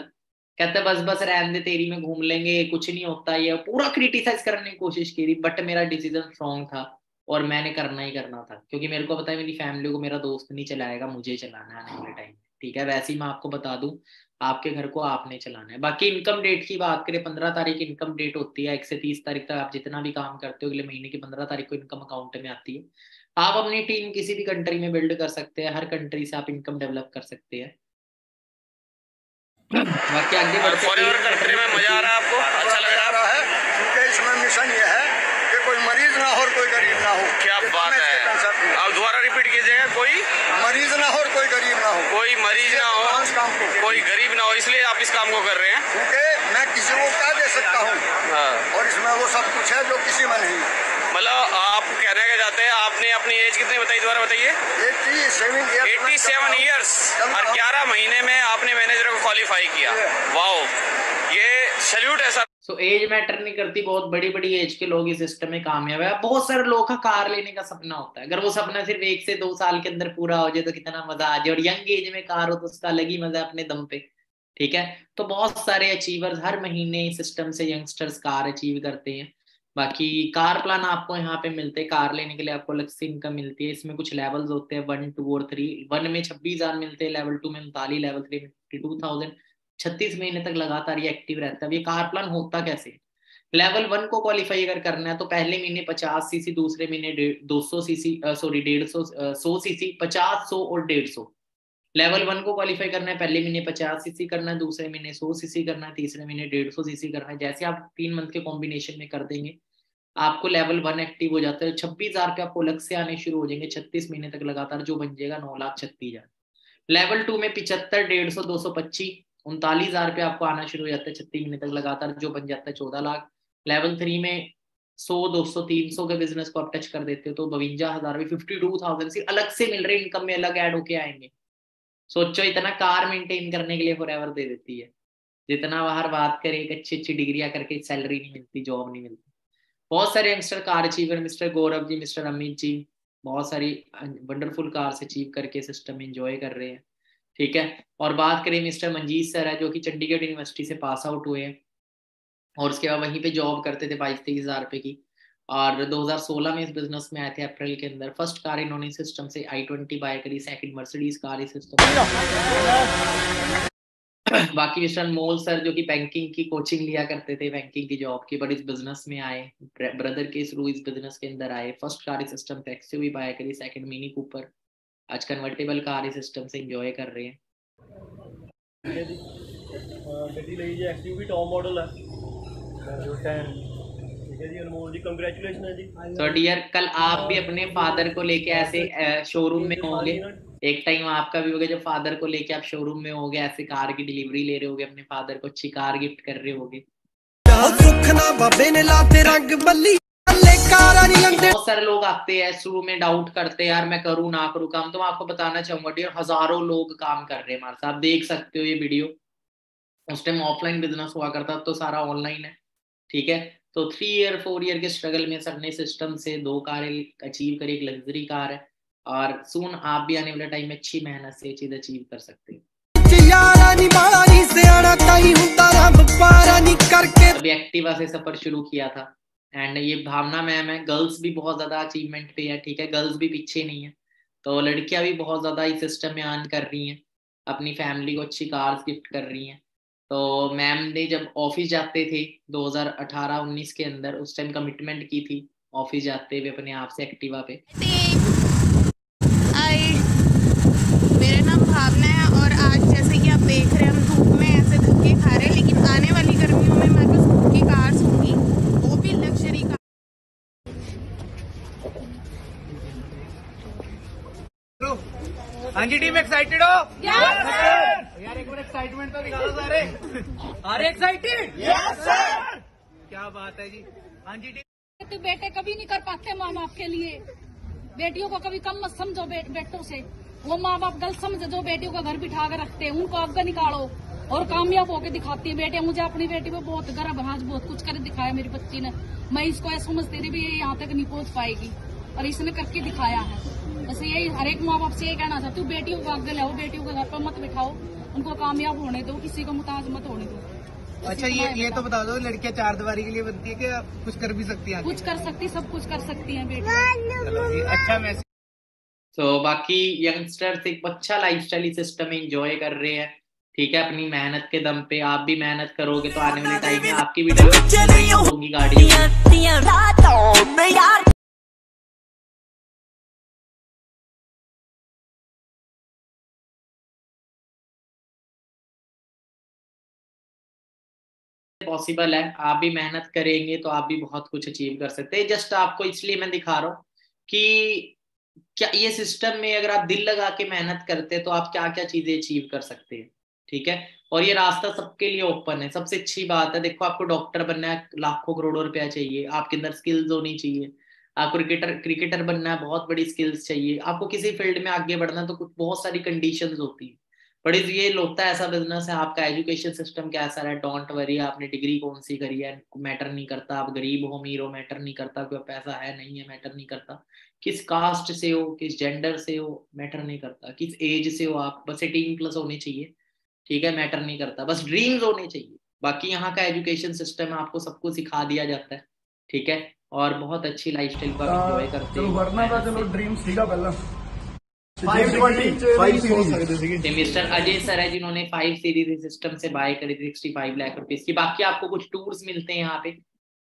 कहते बस बस रहने दे, तेरी में घूम लेंगे, कुछ नहीं होता, ये पूरा क्रिटिसाइज करने की कोशिश की। बट मेरा डिसीजन स्ट्रॉन्ग था और मैंने करना ही करना था, क्योंकि मेरे को पता है मेरी फैमिली को मेरा दोस्त नहीं चलाएगा, मुझे चलाना है आने वाले टाइम में, ठीक है। वैसे ही मैं आपको बता दूं, आपके घर को आपने चलाना है। बाकी इनकम डेट की बात करें, 15 तारीख इनकम डेट होती है, 1 से 30 तारीख तक आप जितना भी काम करते हो, अगले महीने की 15 तारीख को इनकम अकाउंट में आती है। आप अपनी टीम किसी भी कंट्री में बिल्ड कर सकते हैं, हर कंट्री से आप इनकम डेवलप कर सकते हैं। बाकी आगे बढ़ते हैं।
फॉरेवर कंट्री में मजा आ रहा है आपको, अच्छा लग रहा है?
क्योंकि इसमें मिशन ये है कि कोई मरीज ना हो और कोई गरीब ना हो।
क्या बात है, आप दोबारा रिपीट कीजिएगा। कोई
मरीज ना हो और कोई गरीब ना हो,
कोई मरीज ना हो, कोई गरीब ना हो, इसलिए आप इस काम को कर रहे हैं।
क्योंकि मैं किसी को क्या दे सकता हूँ, और इसमें वो सब कुछ है जो किसी में नहीं।
मतलब आप कहने के जाते हैं, आपने अपनी एज कितनी बताई, दोबारा बताइए। 87 ईयर्स और 11 महीने में आपने मैनेजर को क्वालिफाई किया। वाओ, ये सैल्यूट है सर।
सो एज मैटर नहीं करती, बहुत बड़ी बड़ी एज के लोग इस सिस्टम में कामयाब है। बहुत सारे लोगों का कार लेने का सपना होता है, अगर वो सपना सिर्फ 1 से 2 साल के अंदर पूरा हो जाए तो कितना मजा आ जाए। और यंग एज में कार हो तो उसका अलग ही मजा है अपने दम पे, ठीक है। तो बहुत सारे अचीवर्स हर महीने सिस्टम से यंगस्टर्स कार अचीव करते हैं। बाकी कार प्लान आपको यहाँ पे मिलते हैं, कार लेने के लिए आपको अलग से इनकम मिलती है। इसमें कुछ लेवल्स होते हैं, 1, 2 और 3। 1 में 26,000 मिलते हैं, लेवल 2 में 39, लेवल 3 में 52,000। 36 महीने तक लगातार ये एक्टिव रहता है। ये कार प्लान होता कैसे? लेवल 1 को क्वालिफाई अगर करना है तो पहले महीने 50 सीसी, दूसरे महीने 200 सीसी, सॉरी 150, 100 सीसी, 50, 100 और 150। लेवल 1 को क्वालिफाई करना है, पहले महीने 50 सीसी करना है, दूसरे महीने 100 सीसी करना है, तीसरे महीने 150 सीसी करना है। जैसे आप 3 मंथ के कॉम्बिनेशन में कर देंगे, आपको लेवल 1 एक्टिव हो जाता है। 26,000 पे आपको अलग से आने शुरू हो जाएंगे, 36 महीने तक लगातार, जो बन जाएगा 9,36,000। लेवल 2 में 75, 150, 225, 39,000 रुपये आपको आना शुरू हो जाता है 36 महीने तक लगातार, जो बन जाता है 14 लाख। लेवल 3 में 100, 200, 300 के बिजनेस को आप टच कर देते हो तो 52,000 में 52,000 से अलग से मिल रहे, इनकम में अलग ऐड होके आएंगे। सोचो इतना कार मेंटेन करने के लिए फॉरएवर दे देती है, जितना बाहर बात करें एक अच्छी अच्छी डिग्रियां करके सैलरी नहीं मिलती, जॉब नहीं मिलती। बहुत सारे youngster car achiever, mister Gaurav ji, mister Amit ji, बहुत सारी वंडरफुल कार्स अचीव करके सिस्टम एंजॉय कर रहे हैं, ठीक है। और बात करें मिस्टर मंजीत सर है, जो कि चंडीगढ़ यूनिवर्सिटी से पास आउट हुए हैं और उसके बाद वहीं पे जॉब करते थे 22-23 हज़ार रुपए की, और 2016 में इस बिजनेस में आए थे अप्रैल के अंदर। फर्स्ट कार इन्होंने सिस्टम से i20 बाय करी, सेकंड मर्सिडीज कार इस सिस्टम। बाकी मिस्टर अनमोल सर जो कि बैंकिंग की कोचिंग लिया करते थे, बैंकिंग की जॉब की, बट इस बिजनेस में आए, ब्रदर के थ्रू इस बिजनेस के अंदर आए। फर्स्ट कार सिस्टम से एक्सयूवी बाय करी, सेकंड मिनी कूपर, आज कन्वर्टेबल कार सिस्टम से एंजॉय कर रहे हैं।
ਗੱਡੀ ਲਈ ਜੀ ਐਕਸਯੂਵੀ टॉप मॉडल है 10, ठीक है जी। अनमोल जी कंग्रेचुलेशन है जी।
तो डियर, कल आप भी अपने फादर को लेके ऐसे शोरूम में होंगे, एक टाइम आपका भी होगा जब फादर को लेके आप शोरूम में होगे, ऐसे कार की डिलीवरी ले रहे होगे, अपने फादर को अच्छी कार गिफ्ट कर रहे होगे। बहुत सारे लोग आते हैं शुरू में डाउट करते हैं यार मैं करूँ ना करूँ काम, तो मैं आपको बताना चाहूंगा डियर, हजारों लोग काम कर रहे हैं हमारे साथ, देख सकते हो ये वीडियो। उस टाइम ऑफलाइन बिजनेस हुआ करता, तो सारा ऑनलाइन है, ठीक है। तो 3 ईयर 4 ईयर के स्ट्रगल में सर ने सिस्टम से 2 कारें अचीव करी, एक लग्जरी कार है, और सून आप भी आने वाले टाइम में अच्छी मेहनत से चीज अचीव कर सकते हैं। अभी एक्टिवा से सफर शुरू किया था, एंड ये भावना मैम है, गर्ल्स भी बहुत ज्यादा अचीवमेंट पे है, ठीक है, गर्ल्स भी पीछे नहीं है, तो लड़कियां भी बहुत ज्यादा इस सिस्टम में अर्न कर रही हैं, अपनी फैमिली को अच्छी कार्स गिफ्ट कर रही हैं। तो मैम ने जब ऑफिस जाते थे 2018-19 के अंदर, उस टाइम कमिटमेंट की थी ऑफिस जाते हुए अपने आप से एक्टिवा पे।
मेरा नाम भावना है और आज जैसे कि आप देख रहे हैं हम धूप में ऐसे धक्के खा रहे हैं, लेकिन आने वाली गर्मियों में मेरे पास खुद की कार्स होंगी, वो भी लग्जरी कार।
हाँ जी टीम, एक्साइटेड हो? यार एक बार एक्साइटमेंट तो दिखा दो सारे। अरे एक्साइटेड? Yes sir. क्या बात है जी। हाँ जी टीम।
तो बेटे कभी नहीं कर पाते माँ बाप के लिए, बेटियों को कभी कम मत समझो बेटों से, वो माँ बाप गलत समझे जो बेटियों को घर बिठा कर रखते हैं, उनको आगे निकालो और कामयाब होके दिखाती है बेटियां। मुझे अपनी बेटी पे बहुत गर्व है, आज बहुत कुछ कर दिखाया मेरी बच्ची ने। मैं इसको ऐसा समझती थी भी ये यहाँ तक नहीं पहुंच पाएगी, और इसने करके दिखाया है। बस यही हर एक माँ बाप से ये कहना चाहती हूँ, बेटियों को आगे लाओ, बेटियों को घर पर मत बिठाओ, उनको कामयाब होने दो, किसी को मुताज मत होने दो।
अच्छा ये तो बता दो, लड़कियां 4 दीवारी के लिए बनती है कि कुछ कर भी सकती है?
कुछ कर सकती, सब कुछ कर सकती है बेटी।
अच्छा मैसेज।
तो बाकी यंगस्टर्स एक अच्छा लाइफस्टाइल सिस्टम एंजॉय कर रहे हैं, ठीक है, अपनी मेहनत के दम पे। आप भी मेहनत करोगे तो आने वाले टाइम में आपकी भी होगी गाड़ी। पॉसिबल है, आप भी मेहनत करेंगे तो आप भी बहुत कुछ अचीव कर सकते हैं। जस्ट आपको इसलिए मैं दिखा रहा हूँ कि क्या ये सिस्टम में अगर आप दिल लगा के मेहनत करते हैं तो आप क्या क्या चीजें अचीव कर सकते हैं, ठीक है। और ये रास्ता सबके लिए ओपन है। सबसे अच्छी बात है, देखो आपको डॉक्टर बनना है, लाखों करोड़ों रुपया चाहिए, आपके अंदर स्किल्स होनी चाहिए। आपको क्रिकेटर बनना है, बहुत बड़ी स्किल्स चाहिए। आपको किसी फील्ड में आगे बढ़ना है तो कुछ बहुत सारी कंडीशंस होती है। बट ये लोता ऐसा बिजनेस है, आपका एजुकेशन सिस्टम कैसा है, डोंट वरी, आपने डिग्री कौन सी करी है मैटर नहीं करता, आप गरीब हो अमीर हो मैटर नहीं करता, कोई पैसा है नहीं है मैटर नहीं करता, किस कास्ट से हो, किस जेंडर से हो मैटर नहीं करता, किस एज से हो आप, बस 18+ होनी चाहिए, ठीक है, मैटर नहीं करता, बस ड्रीम्स होने चाहिए। बाकी यहाँ का एजुकेशन सिस्टम है, आपको सब कुछ सिखा दिया जाता है, ठीक है, और बहुत अच्छी लाइफस्टाइल को आप एंजॉय करते हैं।
वरना था चलो ड्रीम सीधा पहला
मिस्टर अजय सर है जिन्होंने 5 सीरीज सिस्टम से बाय करी थी 65 लाख रुपए की। बाकी आपको कुछ टूर्स मिलते हैं यहाँ पे,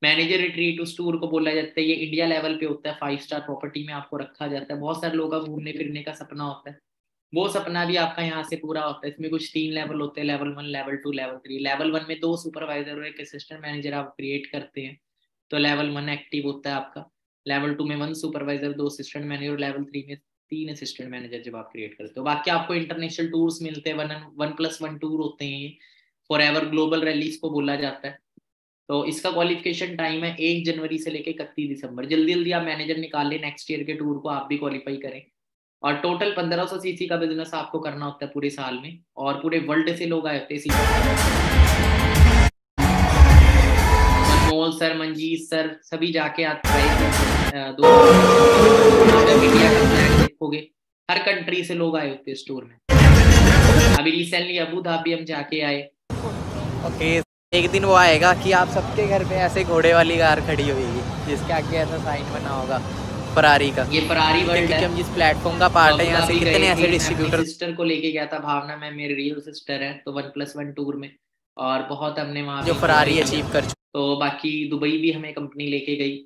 मैनेजर रिट्रीट उस टूर को बोला जाता है, ये इंडिया लेवल पे होता है, 5 स्टार प्रॉपर्टी में आपको रखा जाता है। बहुत सारे लोगों का घूमने फिरने का सपना होता है, वो सपना भी आपका यहाँ से पूरा होता है। इसमें कुछ 3 लेवल होते हैं, लेवल 1, लेवल 2, लेवल 3। लेवल 1 में 2 सुपरवाइजर और एक असिस्टेंट मैनेजर आप क्रिएट करते हैं, तो लेवल 1 एक्टिव होता है आपका। लेवल 2 में 1 सुपरवाइजर, 2 असिस्टेंट मैनेजर, लेवल 3 में 3 असिस्टेंट मैनेजर जब आप क्रिएट करते हो। बाकी आपको इंटरनेशनल टूर्स मिलते हैं, 1+1 टूर होते हैं, फॉरएवर ग्लोबल रैलीज को बोला जाता है। तो इसका क्वालिफिकेशन टाइम है 1 जनवरी से लेके 31 दिसंबर। जल्दी जल्दी आप मैनेजर निकाल लें नेक्स्ट ईयर के टूर को, आप भी क्वालिफाई करें। और टोटल 1500 सीसी का बिजनेस आपको करना होता है पूरे साल में, और पूरे वर्ल्ड से लोग आए होते हैं। मनमोहन सर, मंजीत सर, सभी जाके आते हैं। इंडिया का फ्लैग देखोगे, हर कंट्री से लोग आए होते हैं स्टोर में। अभी रिसेंटली अबू धाबी हम जाके आए।
ओके, एक दिन वो आएगा कि आप सबके घर पे ऐसे घोड़े वाली कार खड़ी होगी जिसके आगे ऐसा साइन बना होगा फरारी का।
ये फरारी वर्ल्ड है,
हम जिस प्लेटफॉर्म का पार्ट है, यहाँ से कितने ऐसे डिस्ट्रीब्यूटर।
सिस्टर को लेके गया था भावना, मैं, मेरी रियल सिस्टर है, तो 1+1 टूर में, और बहुत हमने वहाँ
जो फरारी अचीव कर।
तो बाकी दुबई भी हमें कंपनी लेके गई।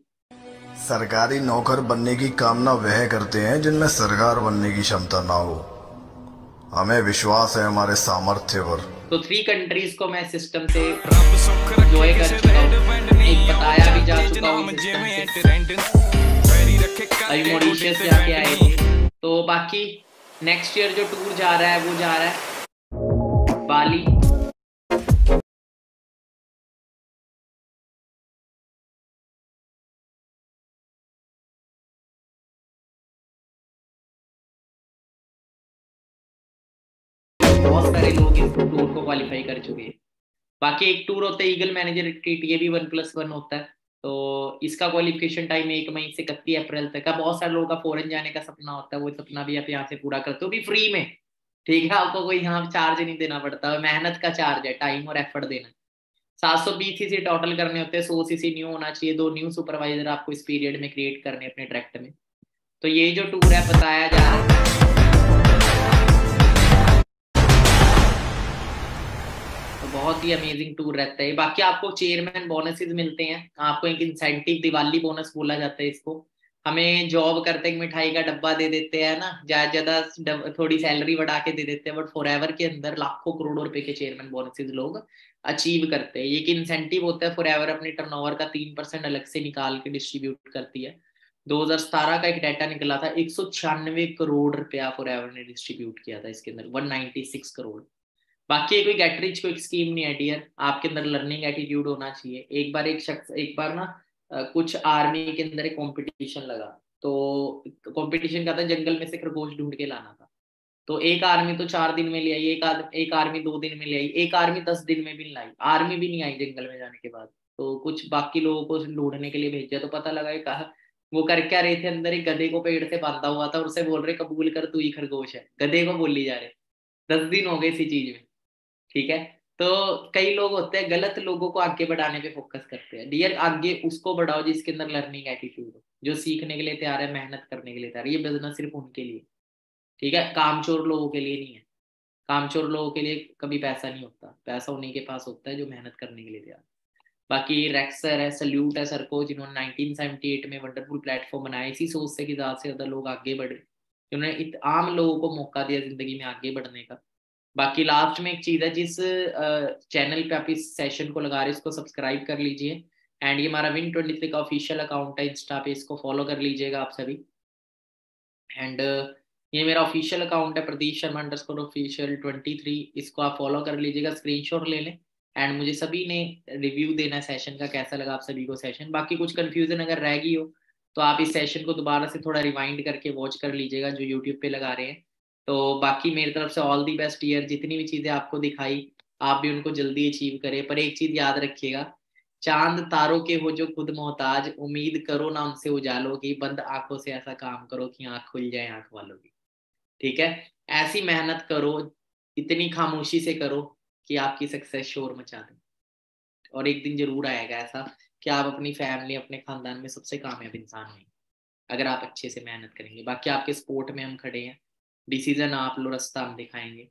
सरकारी नौकर बनने की कामना वह करते हैं जिनमें सरकार बनने की क्षमता ना हो। हमें विश्वास है हमारे सामर्थ्य पर।
तो 3 कंट्रीज को मैं सिस्टम से एंजॉय कर चुका हूँ, एक बताया भी जा चुका हूँ। अभी मॉरिशस जाके आए थे। तो बाकी नेक्स्ट ईयर जो टूर जा रहा है वो जा रहा है बाली। बहुत सारे लोग इस टूर को क्वालिफाई कर चुके हैं। बाकी एक टूर होता है ईगल मैनेजर रिट्रीट, ये भी 1+1 होता है। तो इसका क्वालिफिकेशन टाइम 1 मई से 31 अप्रैल तक है। बहुत सारे लोगों का फॉरेन जाने का सपना होता है, वो सपना भी आप यहाँ से पूरा करते हो, भी फ्री में। ठीक है, आपको कोई यहाँ चार्ज नहीं देना पड़ता, मेहनत का चार्ज है, टाइम और एफर्ट देना। 720 सीसी टोटल करने होते हैं, 100 सीसी न्यू होना चाहिए, 2 न्यू सुपरवाइजर आपको इस पीरियड में क्रिएट करने अपने ट्रैक्ट में। तो ये जो टूर है बताया जा रहा है, बहुत ही अमेजिंग टूर रहता है। बाकी आपको चेयरमैन बोनसेस मिलते हैं, आपको एक इंसेंटिव दिवाली बोनस बोला जाता है इसको। हमें जॉब करते हैं, मिठाई का डब्बा दे देते हैं ना, ज्यादा थोड़ी सैलरी बढ़ा के दे देते हैं, बट फॉरएवर के अंदर लाखों करोड़ों रुपए के चेयरमैन बोनसेस लोग अचीव करते हैं। ये एक इंसेंटिव होता है, फॉरएवर अपने टर्नओवर का 3% अलग से निकाल के डिस्ट्रीब्यूट करती है। 2017 का एक डाटा निकला था, 196 करोड़ रुपया फॉरएवर ने डिस्ट्रीब्यूट किया था इसके अंदर, 196 करोड़। बाकी कोई गेट रिच कोई स्कीम नहीं है डियर, आपके अंदर लर्निंग एटीट्यूड होना चाहिए। एक बार ना कुछ आर्मी के अंदर एक कंपटीशन लगा, तो कंपटीशन का था जंगल में से खरगोश ढूंढ के लाना था। तो एक आर्मी तो 4 दिन में ले आई, एक आर्मी 2 दिन में ले आई, एक आर्मी 10 दिन में भी नहीं लाई, आर्मी भी नहीं आई जंगल में जाने के बाद। तो कुछ बाकी लोगों को ढूंढने के लिए भेजा, तो पता लगा कहा वो कर क्या रहे थे, अंदर एक गधे को पेड़ से बांधा हुआ था और उसे बोल रहे कबूल कर तू ही खरगोश है, गधे को बोली जा रहे। 10 दिन हो गए इसी चीज में। ठीक है, तो कई लोग होते हैं गलत लोगों को आगे बढ़ाने पे फोकस करते हैं। डियर, आगे उसको बढ़ाओ जिसके अंदर लर्निंग एटीट्यूड हो, जो सीखने के लिए तैयार है, मेहनत करने के लिए तैयार है। ये बिजनेस सिर्फ उनके लिए, ठीक है, कामचोर लोगों के लिए नहीं है। कामचोर लोगों के लिए कभी पैसा नहीं होता, पैसा उन्हीं के पास होता है जो मेहनत करने के लिए तैयार। बाकी रेक्स सर है, सल्यूट है सर को, जिन्होंने 1978 में वंडरफुल प्लेटफॉर्म बनाया, इसी सोच से कि ज़्यादा से ज़्यादा लोग आगे बढ़े, जिन्होंने आम लोगों को मौका दिया जिंदगी में आगे बढ़ने का। बाकी लास्ट में एक चीज है, जिस चैनल पे आप इस सेशन को लगा रहे हैं इसको सब्सक्राइब कर लीजिए। एंड ये हमारा Win23 का ऑफिशियल अकाउंट है इंस्टा पे, इसको फॉलो कर लीजिएगा आप सभी। एंड ये मेरा ऑफिशियल अकाउंट है प्रदीप शर्मा _official 23, इसको आप फॉलो कर लीजिएगा, स्क्रीनशॉट ले लें। एंड मुझे सभी ने रिव्यू देना है सेशन का, कैसा लगा आप सभी को सेशन। बाकी कुछ कंफ्यूजन अगर रह गई हो तो आप इस सेशन को दोबारा से थोड़ा रिवाइंड करके वॉच कर लीजिएगा जो यूट्यूब पे लगा रहे हैं। तो बाकी मेरी तरफ से ऑल दी बेस्ट ईयर, जितनी भी चीजें आपको दिखाई आप भी उनको जल्दी अचीव करें। पर एक चीज याद रखिएगा, चांद तारों के हो जो खुद मोहताज, उम्मीद करो ना उनसे उजालों की, बंद आंखों से ऐसा काम करो कि आंख खुल जाए आंख वालों की। ठीक है, ऐसी मेहनत करो, इतनी खामोशी से करो कि आपकी सक्सेस शोर मचा दे। और एक दिन जरूर आएगा ऐसा कि आप अपनी फैमिली, अपने खानदान में सबसे कामयाब इंसान होंगे अगर आप अच्छे से मेहनत करेंगे। बाकी आपके सपोर्ट में हम खड़े हैं, डिसीजन आप लो, रास्ता हम दिखाएंगे।